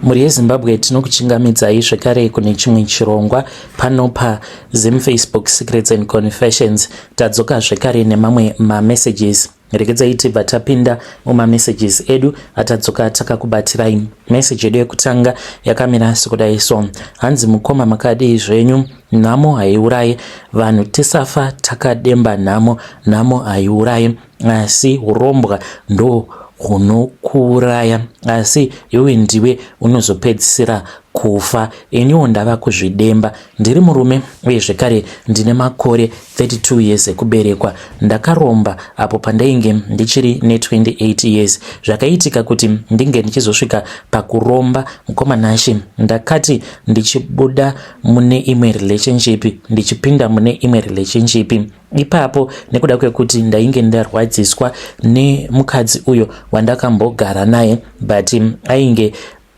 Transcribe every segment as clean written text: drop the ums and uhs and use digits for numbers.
Muri yeZimbabwe tinokuchingamidzai zvekare kune chimwe chirongwa pano paZim-Facebook Secrets and Confessions. Tadzoka zvekare nemamwe mamessages. Regedzai tibva tapinda mumamessages edu atadzoka takakubatirai. Message edu yekutanga yakamira sekudai so: hanzi mukoma makadii zvenyu, nhamo haiurayi, vanhu tisafa takademba nhamo, nhamo haiurayi, asi urombwa ndo hunokuuraya, asi iwe ndiwe unozopedzisira kufa. Iniwo ndava kuzvidemba, ndiri murume uye zvekare ndine makore 32 years ekuberekwa. Ndakaromba apo pandainge ndichiri ne28 years. Zvakaitika kuti ndinge ndichizosvika pakuromba mukomanashe, ndakati ndichibuda mune imwe relationship ndichipinda mune imwe relationship. Ipapo nekuda kwekuti ndainge ndarwadziswa nemukadzi uyo wandakambogara naye, but ainge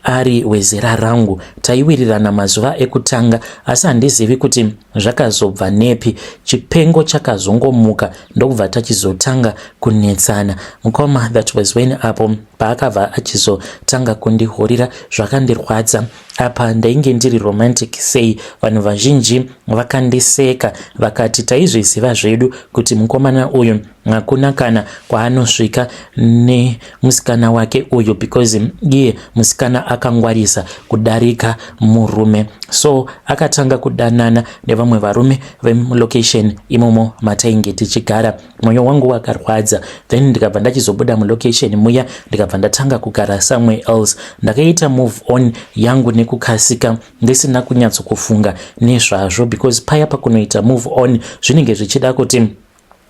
ari wezera rangu, taiwirirana mazuva ekutanga, asi handizivi kuti zvakazobva nepi. Chipengo chakazongomuka ndokubva tachizotanga kunetsana. Mukoma, that was when apo paakabva achizotanga kundihorira zvakandirwadza. Apa ndainge ndiri romantic sei, vanhu vazhinji vakandiseka vakati taizviziva zvedu kuti mukomana uyu hakuna kana kwaanosvika nemusikana wake uyu, because iye musikana akangwarisa kudarika murume. So akatanga kudanana nevamwe varume vemulocation imomo matainge tichigara. Mwoyo wangu wakarwadza, then ndikabva ndachizobuda mulocation muya ndikabva ndatanga kugara somewhere else. Ndakaita move on yangu nekukasika ndisina kunyatsokufunga nezvazvo, because paya pakunoita move on zvinenge zvichida kuti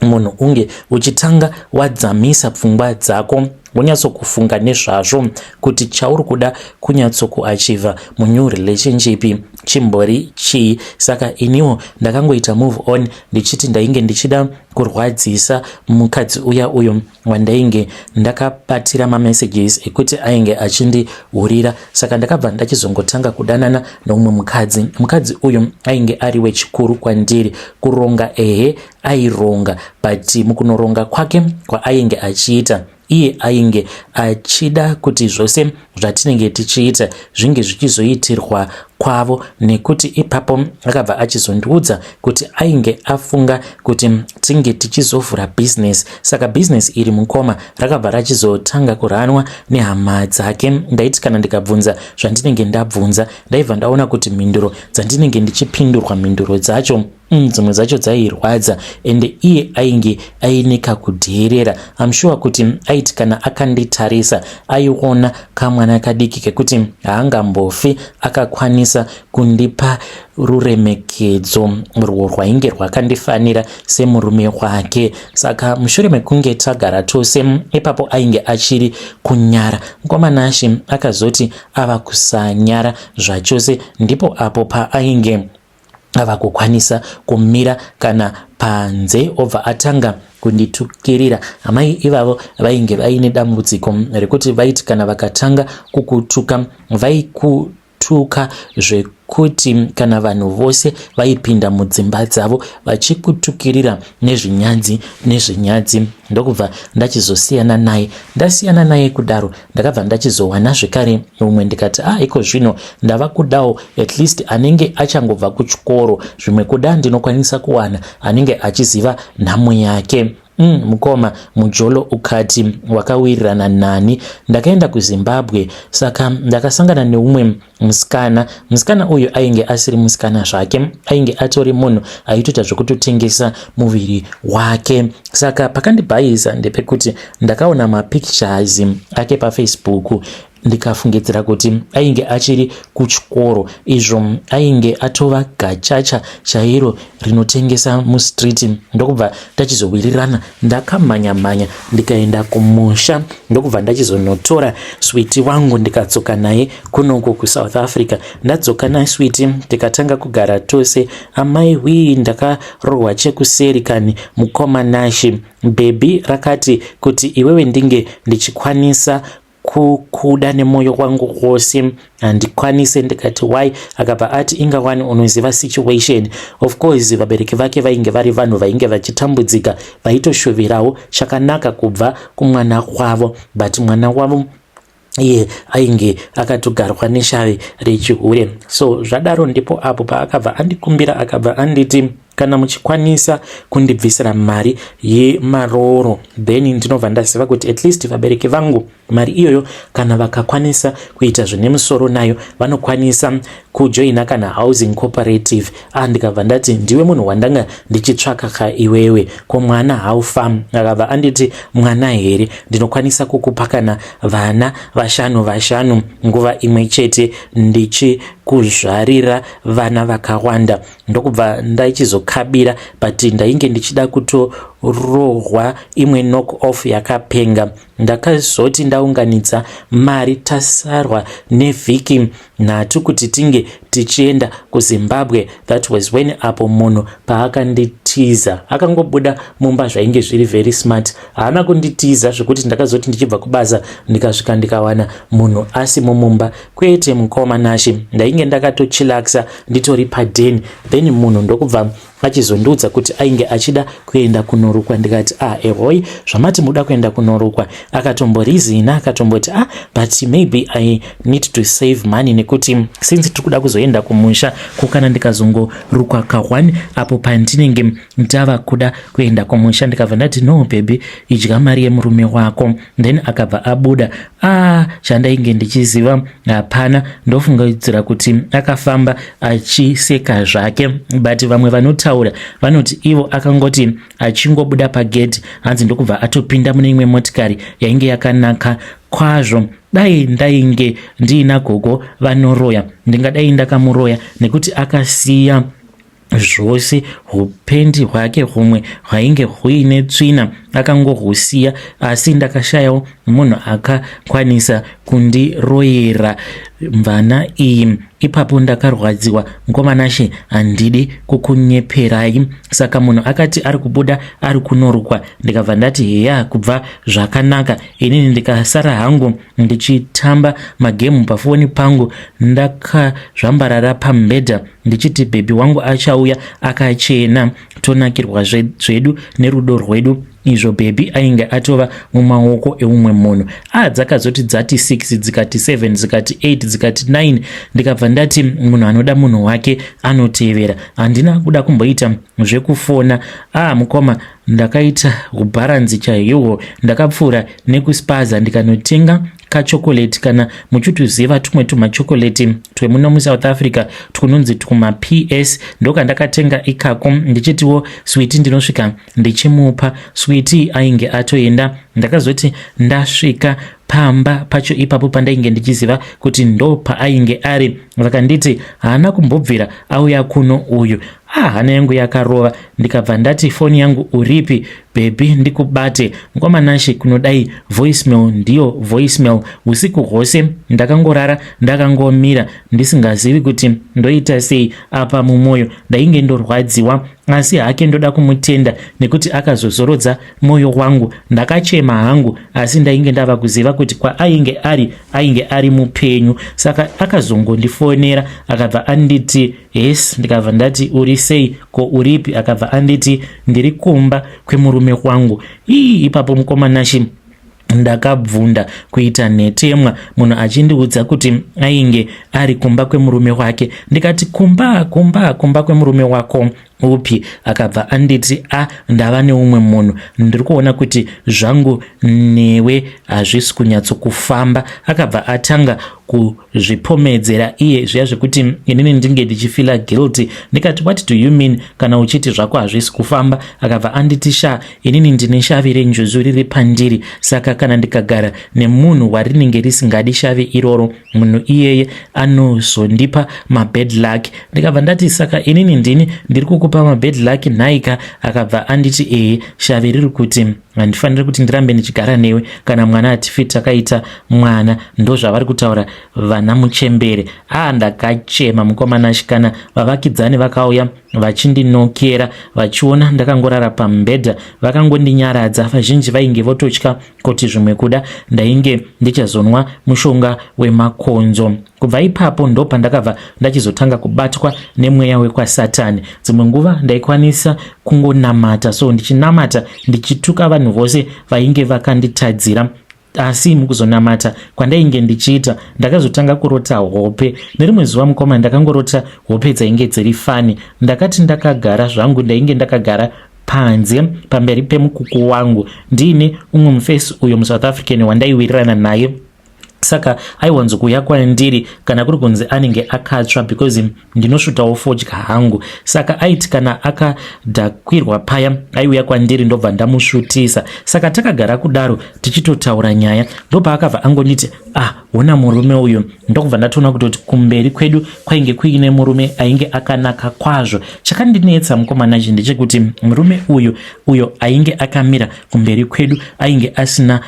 munhu unge uchitanga wadzamisa pfungwa dzako wonyatsokufunga nezvazvo kuti chauri kuda kunyatsokuachiva munew relationship chimbori chii. Saka iniwo ndakangoita move on ndichiti ndainge ndichida kurwadzisa mukadzi uyo wandainge ndakabatira mamessages ekuti ainge achindihurira. Saka ndakabva ndachizongotanga kudanana nomumwe mukadzi. Mukadzi uyu ainge ari wechikuru kwandiri. Kuronga aironga, but mukunoronga kwake kwaainge achiita, iye ainge achida kuti zvose zvatinenge tichiita zvinge zvichizoitirwa kwavo, nekuti ipapo akabva achizondiudza kuti ainge afunga kuti tinge tichizovhura business. Saka business iri mukoma rakabva rachizotanga kuranwa nehama dzake. Ndaiti kana ndikabvunza zvandinenge ndabvunza, ndaibva ndaona kuti mhinduro dzandinenge ndichipindurwa, mhinduro dzacho dzimwe dzacho dzairwadza, ende iye ainge ainika kudheerera. I'm sure kuti aiti kana akanditarisa aiona kamwana kadiki kekuti haangambofi akakwanisa kundipa ruremekedzo rwainge rwakandifanira semurume wake. Saka mushure mekunge tagara tose, ipapo ainge achiri kunyara. Mukomanashi akazoti ava kusanyara zvachose, ndipo apo paainge ava kukwanisa kumira kana panze obva atanga kunditukirira. Amai ivavo vainge vaine dambudziko rekuti vaiti kana vakatanga kukutuka vaikutuka zvekuti kana vanhu vose vaipinda mudzimba dzavo vachikutukirira nezvinyadzi. Ndokubva ndachizosiyana naye. Ndasiyana naye kudaro ndakabva ndachizowana zvekare umwe, ndikati iko zvino ndava kudawo at least anenge achangobva kuchikoro, zvimwe kuda ndinokwanisa kuwana anenge achiziva nhamo yake. Mukoma, mujolo ukati wakawirirana nani. Ndakaenda kuZimbabwe, saka ndakasangana neumwe musikana uyu ainge asiri musikana zvake, ainge atori munhu aitoita zvekutotengesa muviri wake. Saka pakandibhayiza ndepekuti ndakaona mapictures ake paFacebook, ndikafungidzira kuti ainge achiri kuchikoro, izvo ainge atova gachacha chairo rinotengesa mustreet. Ndokubva ndachizowirirana, ndakamhanya ndikaenda kumusha, ndokubva ndachizonotora switi wangu ndikadzoka naye kunoko kuSouth Africa. Ndadzoka naye switi tikatanga kugara tose. Amai wii, ndakarohwa chekuseri kani mukomanashi. Bebi rakati kuti iwewe ndinge ndichikwanisa kukuda nemoyo wangu wose handikwanise. Ndikati why? Akabva ati ingawani unoziva situation. Of course vabereki vake vainge vari vanhu vainge vachitambudzika, vaitoshuvirawo chakanaka kubva kumwana wavo, but mwana wavo iye ainge akatogarwa neshave rechihure. So zvadaro ndipo apo paakabva andikumbira akabva anditi kana muchikwanisa kundibvisira mari yemaroro then ndinobva ndaziva kuti at least vabereki vangu mari iyoyo kana vakakwanisa kuita zvine musoro nayo vanokwanisa kujoina kana housing cooperative. Ndikabva ndati ndiwe munhu wandanga ndichitsvaka ka iwewe, ko mwana haufa? Akabva anditi mwana here, ndinokwanisa kukupa kana vana vashanu nguva imwe chete ndichikuzvarira vana vakawanda. Ndokubva ndaichizokabira but ndainge ndichida kutorohwa imwe knock off yakapenga. Ndakazoti ndaunganidza mari tasarwa nevhiki 3 kuti tinge tichienda kuZimbabwe. That was when apo munhu paakanditiza, akangobuda mumba zvainge zviri very smart. Haana kunditiza zvekuti ndakazoti ndichibva kubasa ndikasvika ndikawana munhu asi mumumba. Kwete mukoma Nashe, ndainge ndakatochilaksa nditori padeni. Then munhu ndokubva achizondiudza kuti ainge achida kuenda kunorukwa. Ndikati ehoi, zvamati muda kuenda kunorukwa? Akatomborizina akatomboti but maybe I need to save money, nekuti since tikuda kuzoenda kumusha kukana ndikazongorukwa ka1 apo pandinenge ndava kuda kuenda kumusha. Ndikabva ndati no baby, idya mari yemurume wako. Then akabva abuda. Chandainge ndichiziva hapana. Ndofungidzira kuti akafamba achiseka zvake, but vamwe vanotaura vanoti ivo akangoti achingobuda pagedhi hanzi ndokubva atopinda mune imwe motikari yainge yakanaka kwazvo. Dai ndainge ndiina gogo vanoroya, ndingadai ndakamuroya nekuti akasiya zvose upendi hwake humwe hwainge huine tsvina akangohusiya, asi ndakashayawo munhu akakwanisa kundiroyera mvana iyi. Ipapo ndakarwadziwa, ngoma Nashe handidi kukunyeperai. Saka munhu akati ari kubuda ari kunorukwa. Ndikabva ndati heya, kubva zvakanaka. Inini ndikasara hangu ndichitamba magemu pafoni pangu ndakazvambarara pamubhedha ndichiti bebi wangu achauya akachena, tonakirwa zvedu nerudo rwedu. Izvo bebi ainge atova mumaoko eumwe munhu. Dzakazoti dzati 6 dzikati 7 dzikati 8 dzikati 9. Ndikabva ndati munhu anoda munhu wake anotevera. Handina kuda kumboita zvekufona. Mukoma, ndakaita ubharanzi chaihwo. Ndakapfuura nekuspaza ndikanotenga kachokoleti, kana muchituziva tumwe tumachokoleti twemuno muSouth Africa tunonzi tuma PS. Ndoka ndakatenga ikako ndichitiwo switi ndinosvika ndichimupa. Switi ainge atoenda. Ndakazoti ndasvika pamba pacho ipapo pandainge ndichiziva kuti ndo paainge ari, vakanditi haana kumbobvira auya kuno uyu. Hana yangu yakarova. Ndikabva ndati foni yangu uripi bebi ndikubate? Ngoma Nashe kunodai voicemail ndiyo voicemail. Usiku hwose ndakangorara ndakangomira ndisingazivi kuti ndoita sei apa mumwoyo. Ndainge ndorwadziwa asi hake ndoda kumutenda nekuti akazozorodza mwoyo wangu. Ndakachema hangu asi ndainge ndava kuziva kuti kwaainge ari mupenyu. Saka akazongondifonera akabva anditi yes. Ndikabva ndati uri sei, ko uripi? Akabva anditi ndiri kumba kwemurume wangu. Ipapo mukoma Nashe ndakabvunda kuita nhetemwa, munhu achindiudza kuti ainge ari kumba kwemurume wake. Ndikati kumba kwemurume wako upi? Akabva anditi ndava neumwe munhu, ndiri kuona kuti zvangu newe hazvisi kunyatsokufamba. Akabva atanga kuzvipomedzera iye zviya zvekuti inini ndinge ndichifila guilty. Ndikati what do you mean kana uchiti zvako hazvisi kufamba? Akabva anditi inini ndine shavi renjuzu riri pandiri, saka kana ndikagara nemunhu warinenge risingadi shavi iroro, munhu iyeye anozondipa mabad luck. Ndikabva ndati saka inini ndiri kukupa mabad luck nhaika? Akabva anditi shavi riri kuti handifaniri kuti ndirambe ndichigara newe kana mwana hatifi takaita mwana. Ndo zvavari kutaura vana muchembere. Ndakachema mukoma Nashe. Kana vavakidzani vakauya vachindinokera vachiona ndakangorara pamubhedha vakangondinyaradza. Vazhinji vainge vototya kuti zvimwe kuda ndainge ndichazonwa mushonga wemakonzo. Kubva ipapo ndo pandakabva ndachizotanga kubatwa nemweya wekwaSatani. Dzimwe nguva ndaikwanisa kungonamata, so ndichinamata ndichituka vanhu vose vainge vakanditadzira asi mukuzonamata kwandainge ndichiita ndakazotanga kurota hope. Nerimwe zuva mukoma ndakangorota hope dzainge dziri fani. Ndakati ndakagara zvangu, ndainge ndakagara panze pamberi pemukuku wangu ndiine umwe mufesi uyo muSouth African wandaiwirirana naye. Saka aiwanzokuuya kwandiri kana kuri kunzi anenge akatsva because ndinosvutawo fodya hangu. Saka aiti kana akadhakwirwa paya aiuya kwandiri ndobva ndamusvutisa. Saka takagara kudaro tichitotaura nyaya, ndopaakabva angonditi ona murume uyu. Ndokubva ndatoona kutoti kumberi kwedu kwainge kuine murume ainge akanaka kwazvo. Chakandinetsa mukomana ichi ndechekuti murume uyo ainge akamira kumberi kwedu ainge asina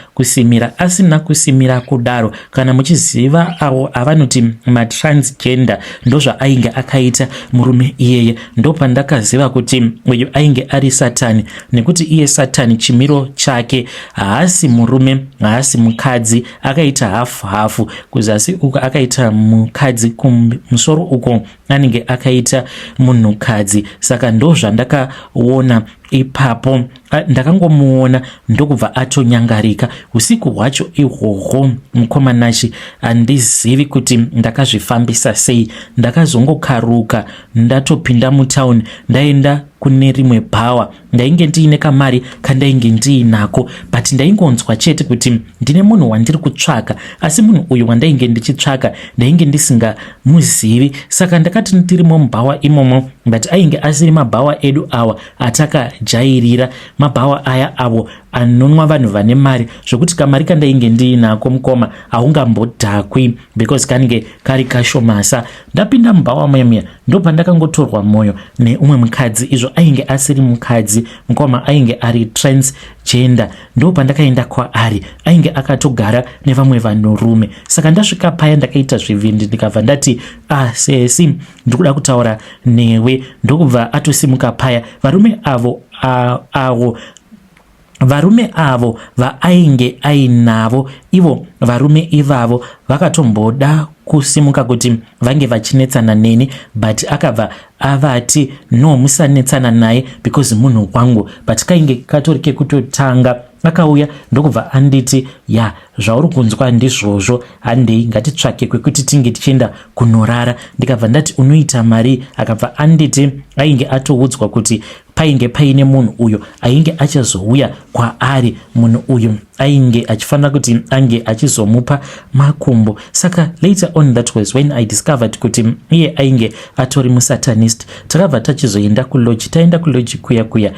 kusimira kudaro. Kana muchiziva avo avanoti matransgender ndozva ainge akaita murume iyeye. Ndopandakaziva kuti uyu ainge ari Satani, nekuti iye Satani chimiro chake haasi murume haasi mukadzi, akaita hafu kuzasi uko akaita mukadzi, kumusoro uko anenge akaita munhukadzi. Saka ndozvandakaona ipapo. Ndakangomuona ndokubva atonyangarika. Usiku hwacho ihwohwo mukomanashi handizivi kuti ndakazvifambisa sei. Ndakazongokaruka ndatopinda mutauni ndaenda kune rimwe bhawa. Ndainge ndiine kamari kandainge ndiinako, but ndaingonzwa chete kuti ndine munhu wandiri kutsvaka, asi munhu uyu wandainge ndichitsvaka ndainge ndisingamuzivi. Saka ndakati ndirimo mubhawa imomo, but ainge asiri mabhawa edu awa atakajairira, mabhawa aya avo anonwa vanhu vane mari, zvokuti kamari kandainge ndiinako mukoma haungambodhakwi because kanenge kari kashomasa. Ndapinda mubhawa muya ndopandakangotorwa mwoyo neumwe mukadzi, izvo ainge asiri mukadzi mukoma, ainge ari transgender. Ndopandakaenda kwaari, ainge akatogara nevamwe vanhurume. Saka ndasvika paya ndakaita zvivindi ndikabva ndati sesi ndikuda kutaura newe. Ndokubva atosimuka paya. Varume avo vaainge ainavo, ivo varume ivavo vakatomboda kusimuka kuti vange vachinetsana neni, but akabva avati no, musanetsana naye because munhu wangu. But kainge katori kekutotanga akauya ndokubva anditi zvauri kunzwa ndizvozvo, handei ngatitsvake kwekuti tinge tichienda kunorara. Ndikabva ndati unoita mari? Akabva anditi ainge atoudzwa kuti painge paine munhu uyo ainge achazouya kwaari. Munhu uyu ainge achifanira kuti ange achizomupa makumbo. Saka later on that was when I discovered kuti iye ainge atori musatanist. Takabva tachizoenda kuloji, taenda kuloji kuya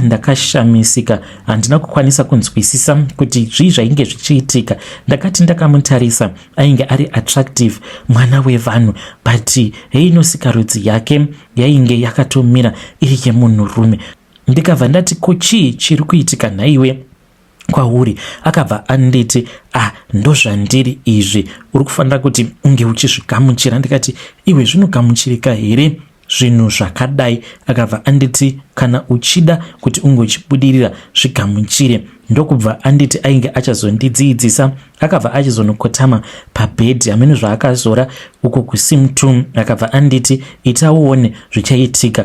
ndakashamisika. Handina kukwanisa kunzwisisa kuti zvii zvainge zvichiitika. Ndakati ndakamutarisa ainge ari attractive, mwana wevanhu, but heino sikarudzi yake yainge yakatomira iri yemunhurume. Ndikabva ndati kuchii chiri kuitika nhaiwe kwauri? Akabva anditi ndozvandiri izvi, uri kufanira kuti unge uchizvigamuchira. Ndikati iwe zvinogamuchirika here zvinhu zvakadai? Akabva anditi kana uchida kuti unge uchibudirira zvigamuchire. Ndokubva anditi ainge achazondidzidzisa. Akabva achizonokotama pabhedhi amene zvaakazora uko kusimtum. Akabva anditi itaone zvichaitika.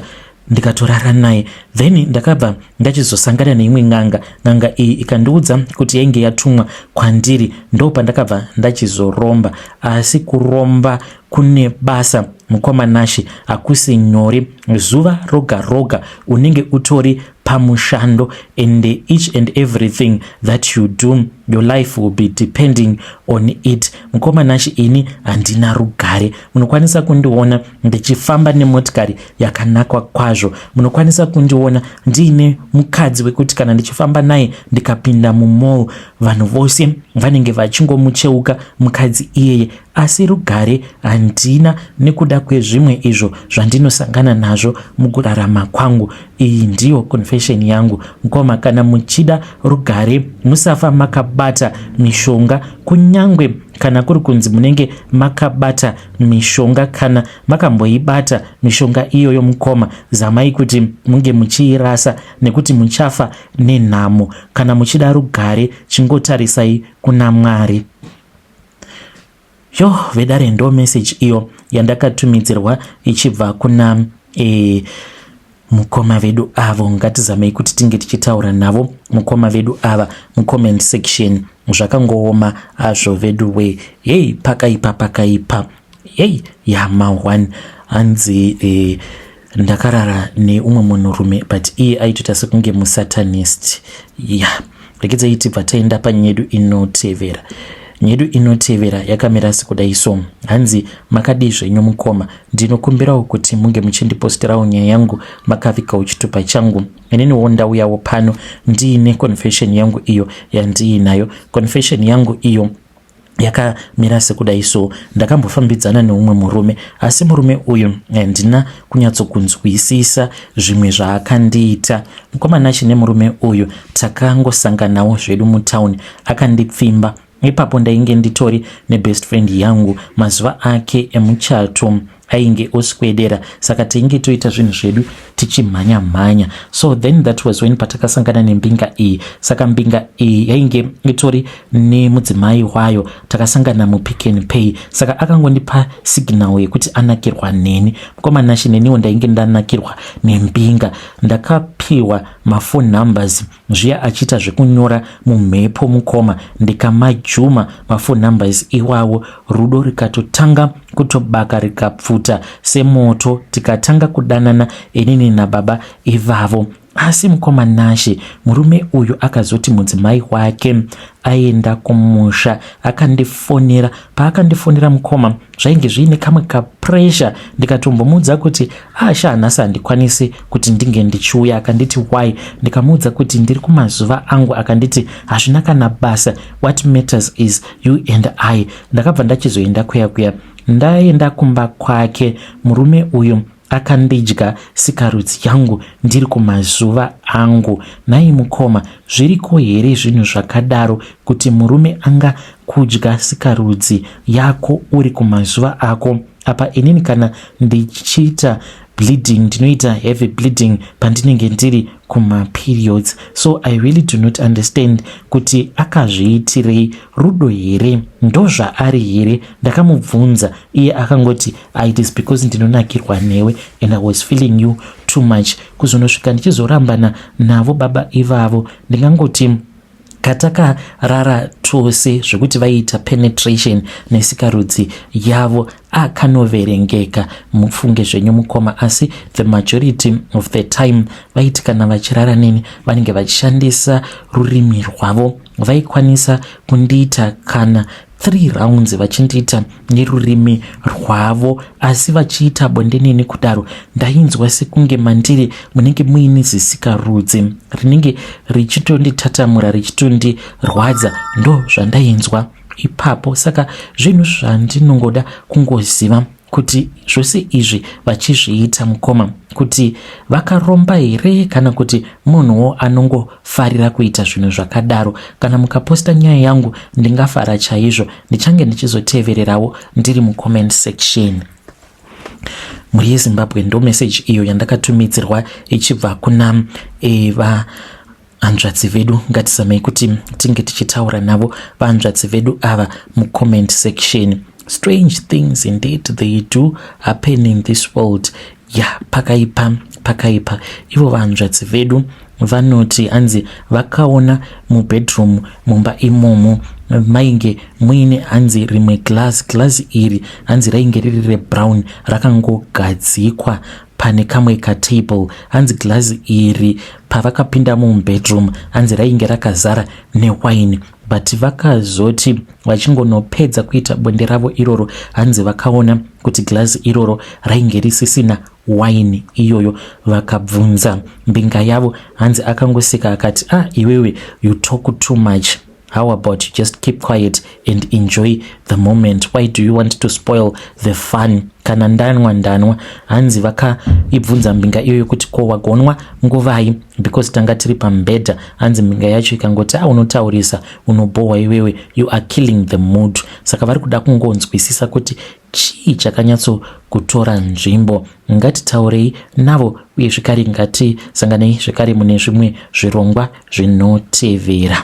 Ndikatorara naye. Then ndakabva ndachizosangana neimwe n'anga iyi ikandiudza kuti yainge yatumwa kwandiri. Ndopandakabva ndachizoromba. Asi kuromba kune basa mukomanashi, hakusi nyore. Zuva roga unenge utori pamushando, and each and everything that you do, your life will be depending on it. Mukomanashi ini handina rugare. Munokwanisa kundiona ndichifamba nemotikari yakanakwa kwazvo. Munokwanisa kundiona ndiine mukadzi wekuti kana ndichifamba naye ndikapinda mumall vanhu vose vanenge vachingomucheuka mukadzi iyeye. Asi rugare handina, nekuda kwezvimwe izvo zvandinosangana nazvo mukurarama kwangu. Iyi ndiyo confession yangu mukoma. Kana muchida rugare, musafa makabata mishonga, kunyangwe kana kuri kunzi munenge makabata mishonga. Kana makamboibata mishonga iyoyo mukoma, zamai kuti munge muchiirasa nekuti muchafa nenhamo. Kana muchida rugare, chingotarisai kuna Mwari. Vedare ndo message iyo yandakatumidzirwa ichibva kuna mukoma vedu avo ngatizamei kuti tinge tichitaura navo mukoma vedu ava mucomment section. Zvakangooma azvo vedu we. Yei pakaipa yei yama1 hanzi ndakarara neumwe munhurume but iye aitoita sekunge musatanist. Regedzai tibva taenda panyedu inotevera. Nyedu inotevera yakamira sekudai so. Hanzi makadi zvenyu mukoma, ndinokumbirawo kuti munge muchindiposterawo nyaya yangu makavikawo chitupa changu. Ininiwo ndauyawo pano ndiine confession yangu iyo yandiinayo. Confession yangu iyo yakamira sekudai so. Ndakambofambidzana neumwe murume, asi murume uyu handina kunyatsokunzwisisa zvimwe zvaakandiita. Mukomana chine murume uyu takangosanganawo zvedu mutauni, akandipfimba. Ipapo ndainge nditori nebest friend yangu, mazuva ake emuchato ainge oswedera, saka tainge toita zvinhu zvedu tichimhanya. So then that was when patakasangana nembinga iyi. Saka mbinga iyi yainge itori nemudzimai wayo, takasangana muPick n Pay. Saka akangondipa signal yekuti anakirwa neni. Mukomana neniwo ndainge ndanakirwa nembinga. Ndakapiwa mafone numbers zviya achiita zvekunyora mumhepo mukoma, ndikamajuma mafone numbers iwawo. Rudo rikatotanga kutobaka rikapfuta semoto, tikatanga kudanana inini nababa ivavo. Asi mukoma nashe murume uyu akazoti mudzimai wake aenda kumusha akandifonera. Paakandifonera mukoma zvainge zviine kamwe kapressure. Ndikatombomudza kuti shanhasi handikwanisi kuti ndinge ndichiuya. Akanditi why? Ndikamuudza kuti ndiri kumazuva angu. Akanditi hazvina kana basa, what matters is you and I. Ndakabva ndachizoenda kuya. Ndaenda kumba kwake. Murume uyu akandidya sikarudzi yangu ndiri kumazuva angu. Nai mukoma, zviriko here zvinhu zvakadaro kuti murume anga kudya sikarudzi yako uri kumazuva ako? Apa inini kana ndichiita bleeding, ndinoita heavy bleeding pandinenge ndiri kuma-periods. So I really do not understand kuti akazviitirei. Rudo here? Ndozvaari here? Ndakamubvunza, iye akangoti it is because ndinonakirwa newe and I was feeling you too much. Kuzonosvika ndichizorambana navo baba ivavo, ndingangoti katakarara tose zvekuti vaita penetration nesikarudzi yavo akanoverengeka. Mufunge zvenyu mukoma, asi the majority of the time vaiti kana vachirara neni vanenge vachishandisa rurimi rwavo. Vaikwanisa kundiita kana 3 rounds vachindiita nerurimi rwavo, asi vachiita bonde neni kudaro ndainzwa sekunge mandiri munenge muine zisikarudzi rinenge richitonditatamura richitondirwadza. Ndo zvandainzwa ipapo. Saka zvinhu zvandinongoda kungoziva kuti zvose izvi vachizviita mukoma, kuti vakaromba here kana kuti munhuwo anongofarira kuita zvinhu zvakadaro. Kana mukaposta nyaya yangu ndingafara chaizvo. Ndichange ndichizotevererawo ndiri mucomment section. Muri yeZimbabwe ndo message iyo yandakatumidzirwa ichibva kuna vahanzvadzi vedu. Ngatizamei kuti tinge tichitaura navo vahanzvadzi vedu ava mucomment section. Strange things indeed they do happen in this world. Pakaipa. Ivo vahanzvadzi vedu vanoti hanzi vakaona mubedroom mumba imomo mainge muine hanzi rimwe glass iri hanzi rainge riri rebrown rakangogadzikwa pane kamwe katable. Hanzi glass iri pavakapinda mubedroom hanzi rainge rakazara newine, but vakazoti vachingonopedza kuita bonde ravo iroro hanzi vakaona kuti glass iroro rainge risisina wine iyoyo. Vakabvunza mbinga yavo, hanzi akangoseka akati iwewe you talk too much. How about you just keep quiet and enjoy the moment? Why do you want to spoil the fun? Kana ndanwa. Hanzi vakaibvunza mbinga iyoyo kuti ko wagonwa nguvai, because tanga tiri pambedha. Hanzi mbinga yacho ikangoti unotaurisa unobohwa iwewe, you are killing the mood. Saka vari kuda kungonzwisisa kuti chii chakanyatso kutora nzvimbo. Ngatitaurei navo uye zvikari ngatisanganei zvikari mune zvimwe zvirongwa zvinotevera.